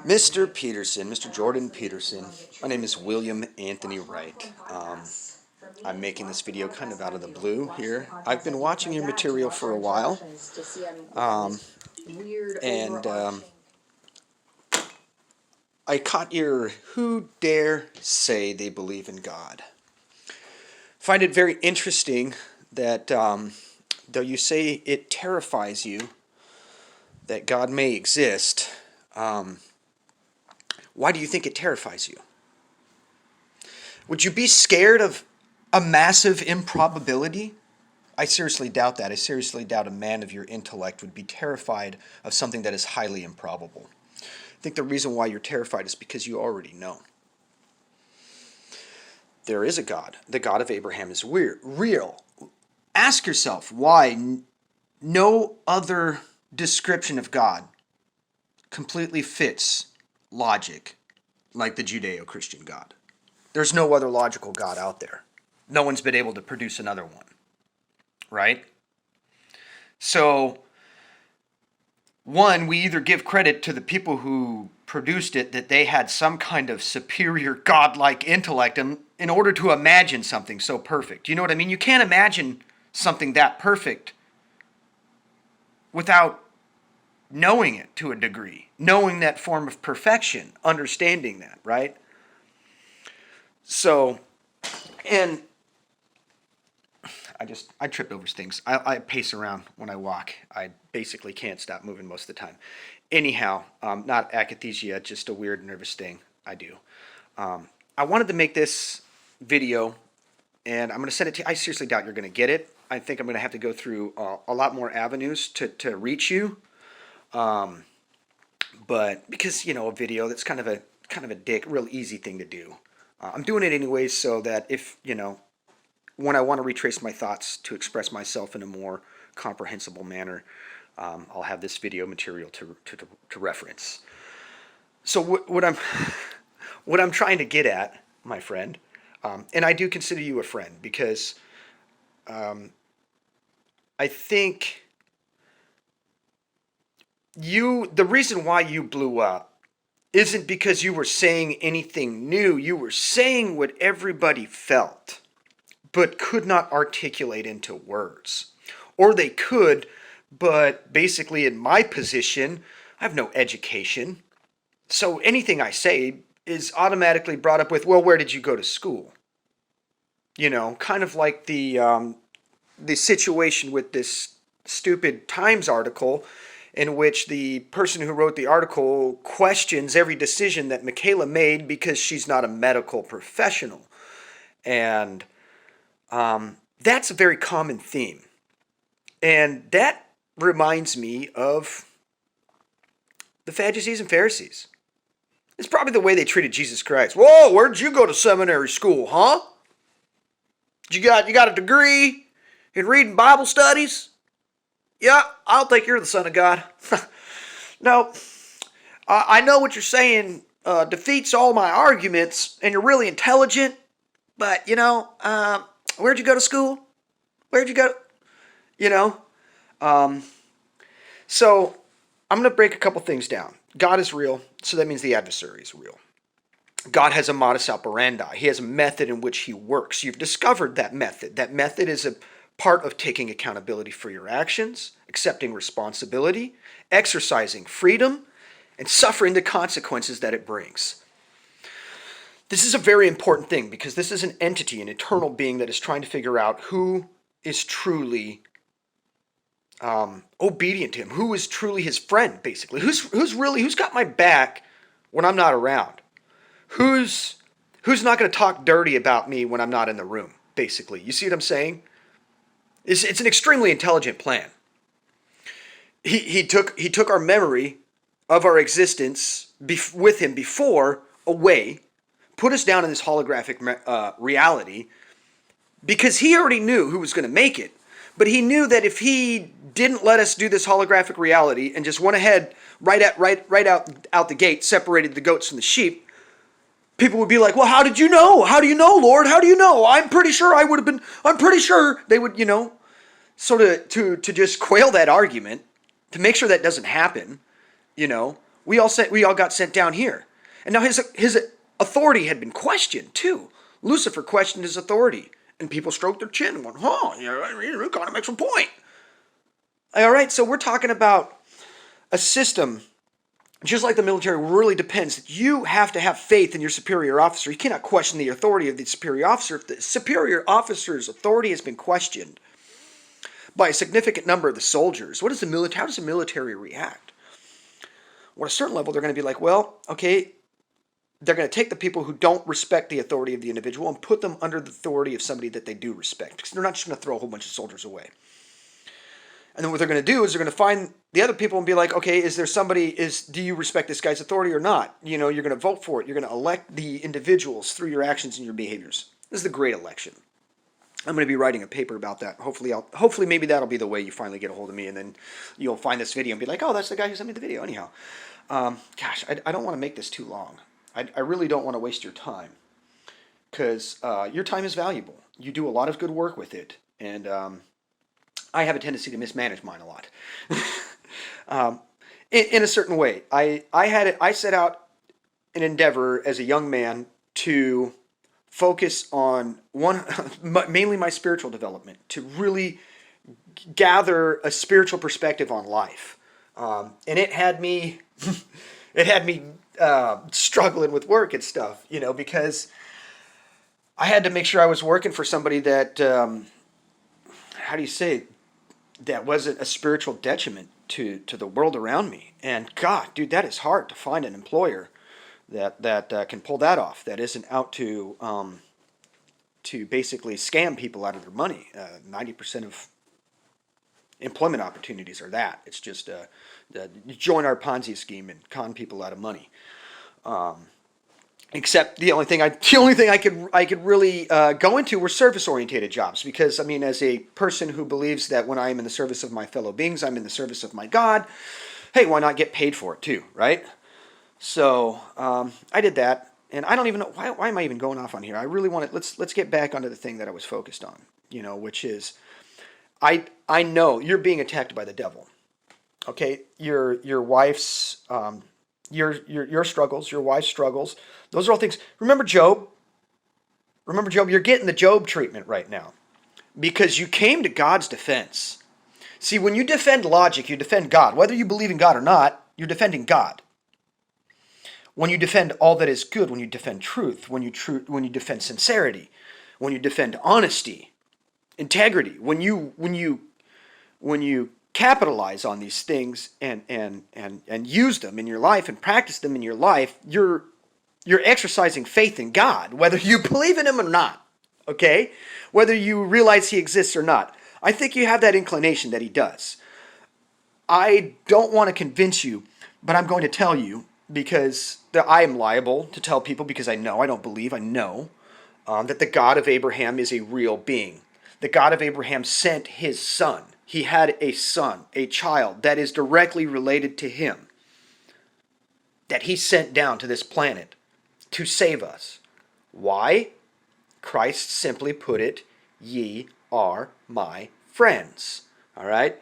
Mr. Peterson, Mr. Jordan Peterson. My name is William Anthony Wright. I'm making this video kind of out of the blue here. I've been watching your material for a while, and I caught your "Who dare say they believe in God?" Find it very interesting that though you say it terrifies you that God may exist, why do you think it terrifies you? Would you be scared of a massive improbability? I seriously doubt that. I seriously doubt a man of your intellect would be terrified of something that is highly improbable. I think the reason why you're terrified is because you already know. There is a God. The God of Abraham is real. Ask yourself why no other description of God completely fits logic like the Judeo-Christian God. There's no other logical God out there. No one's been able to produce another one, right? So, one, we either give credit to the people who produced it that they had some kind of superior godlike intellect in order to imagine something so perfect. You know what I mean? You can't imagine something that perfect without knowing it to a degree, knowing that form of perfection, understanding that, right? So, and I trip over things. I pace around when I walk. I basically can't stop moving most of the time. Anyhow, not akathisia, just a weird nervous thing I do. I wanted to make this video, and I'm going to send it to you. I seriously doubt you're going to get it. I think I'm going to have to go through a lot more avenues to reach you. But because, you know, a video, that's kind of a dick, real easy thing to do. I'm doing it anyways so that if, you know, when I want to retrace my thoughts to express myself in a more comprehensible manner, I'll have this video material to reference. So what I'm trying to get at, my friend, and I do consider you a friend because I think the reason why you blew up isn't because you were saying anything new. You were saying what everybody felt, but could not articulate into words. Or they could, but basically in my position, I have no education. So anything I say is automatically brought up with, well, where did you go to school? You know, kind of like the situation with this stupid Times article in which the person who wrote the article questions every decision that Michaela made because she's not a medical professional. And that's a very common theme. And that reminds me of the Sadducees and Pharisees. It's probably the way they treated Jesus Christ. Whoa, where'd you go to seminary school, huh? You got a degree in reading Bible studies? Yeah, I'll think you're the Son of God. No, I know what you're saying defeats all my arguments, and you're really intelligent, but, you know, where'd you go to school? Where'd you go? You know? So, I'm going to break a couple things down. God is real, so that means the adversary is real. God has a modus operandi. He has a method in which he works. You've discovered that method. That method is a part of taking accountability for your actions, accepting responsibility, exercising freedom, and suffering the consequences that it brings. This is a very important thing because this is an entity, an eternal being that is trying to figure out who is truly obedient to him, who is truly his friend, basically. Who's got my back when I'm not around? Who's not going to talk dirty about me when I'm not in the room, basically. You see what I'm saying? It's an extremely intelligent plan. He took our memory of our existence with him before away, put us down in this holographic reality, because he already knew who was going to make it. But he knew that if he didn't let us do this holographic reality and just went ahead right out the gate, separated the goats from the sheep, people would be like, well, how did you know? How do you know, Lord? How do you know? I'm pretty sure they would, you know, sort of to just quail that argument, to make sure that doesn't happen, you know. We all got sent down here. And now his authority had been questioned too. Lucifer questioned his authority. And people stroked their chin and went, you gotta make some point. All right, so we're talking about a system, just like the military, really depends. You have to have faith in your superior officer. You cannot question the authority of the superior officer. If the superior officer's authority has been questioned by a significant number of the soldiers, how does the military react? Well, at a certain level, they're going to be like, well, okay, they're going to take the people who don't respect the authority of the individual and put them under the authority of somebody that they do respect. Because they're not just going to throw a whole bunch of soldiers away. And then what they're going to do is they're going to find the other people and be like, okay, do you respect this guy's authority or not? You're going to vote for it. You're going to elect the individuals through your actions and your behaviors. This is the great election. I'm going to be writing a paper about that. Hopefully maybe that'll be the way you finally get a hold of me, and then you'll find this video and be like, oh, that's the guy who sent me the video. Anyhow, I don't want to make this too long. I really don't want to waste your time, because your time is valuable. You do a lot of good work with it, and I have a tendency to mismanage mine a lot. In a certain way. I set out an endeavor as a young man to focus on mainly my spiritual development, to really gather a spiritual perspective on life. And it had me struggling with work and stuff, because I had to make sure I was working for somebody that, that wasn't a spiritual detriment to the world around me. And God, dude, that is hard to find an employer that can pull that off, that isn't out to basically scam people out of their money. 90% of employment opportunities are that. It's just join our Ponzi scheme and con people out of money. Except the only thing I could really go into were service-oriented jobs, because as a person who believes that when I am in the service of my fellow beings, I'm in the service of my God. Hey, why not get paid for it too, right? So I did that, and I don't even know why am I even going off on here. I really want to let's get back onto the thing that I was focused on, which is I know you're being attacked by the devil. Okay, your wife's your struggles, your wife's struggles, those are all things. Remember Job, you're getting the Job treatment right now, because you came to God's defense. See, when you defend logic, you defend God. Whether you believe in God or not, you're defending God. When you defend all that is good, when you defend truth, when you defend sincerity, when you defend honesty, integrity, when you capitalize on these things and use them in your life and practice them in your life, you're exercising faith in God, whether you believe in him or not, okay? Whether you realize he exists or not. I think you have that inclination that he does. I don't want to convince you, but I'm going to tell you, because I am liable to tell people, because I know that the God of Abraham is a real being. The God of Abraham sent his son. He had a son, a child that is directly related to him, that he sent down to this planet to save us. Why? Christ simply put it, ye are my friends. All right?